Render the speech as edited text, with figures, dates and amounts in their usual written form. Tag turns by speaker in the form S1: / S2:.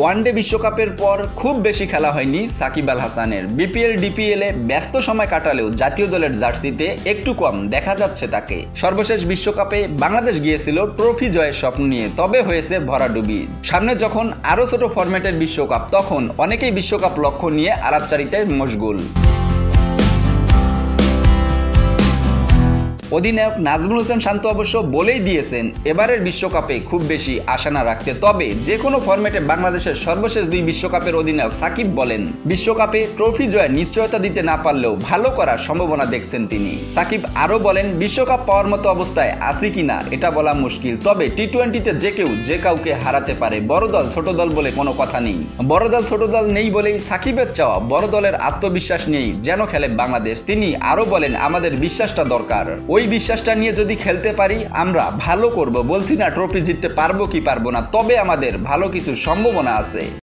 S1: One day বিশ্বকাপের পর খুব বেশি খেলা হয়নি সাকিব আল হাসানের। বিপিএল ডিপিএলে ব্যস্ত সময় কাটালেও জাতীয় দলের জার্সিতে একটু কম দেখা যাচ্ছে তাকে। সর্বশেষ বিশ্বকাপে বাংলাদেশ গিয়েছিল ট্রফি জয়ের স্বপ্ন নিয়ে, তবে হয়েছে ভরাডুবি। সামনে যখন আরও ছোট ফরম্যাটের বিশ্বকাপ, তখন অনেকেই বিশ্বকাপ লক্ষ্য নিয়ে আলাপচারিতায় মশগুল। অধিনায়ক নাজমুল হোসেন শান্ত অবশ্য বলেই দিয়েছেন এবারের বিশ্বকাপে খুব বেশি আশা না রাখতে। তবে যে কোনো ফরম্যাটে বাংলাদেশের সর্বশেষ 2 বিশ্বকাপের অধিনায়ক সাকিব বলেন, বিশ্বকাপে ট্রফি জয়ের নিশ্চয়তা দিতে না পারলেও ভালো করার সম্ভাবনা দেখছেন তিনি। সাকিব আরও বলেন, বিশ্বকাপ পাওয়ার মতো অবস্থায় আছি কিনা এটা বলা মুশকিল, তবে টি-20তে যে কেউ যে কাউকে হারাতে পারে। বড় দল ছোট দল বলে কোনো কথা নেই। বড় দল ছোট দল নেই বলেই সাকিবের চাওয়া বড় দলের আত্মবিশ্বাস নিয়েই যেন খেলে বাংলাদেশ। তিনি আরও বলেন, আমাদের বিশ্বাসটা দরকার। ওই বিশ্বাসটা নিয়ে যদি খেলতে পারি আমরা ভালো করব। বলছি না ট্রফি জিততে পারবো কি পারবো না, তবে আমাদের ভালো কিছু সম্ভাবনা আছে।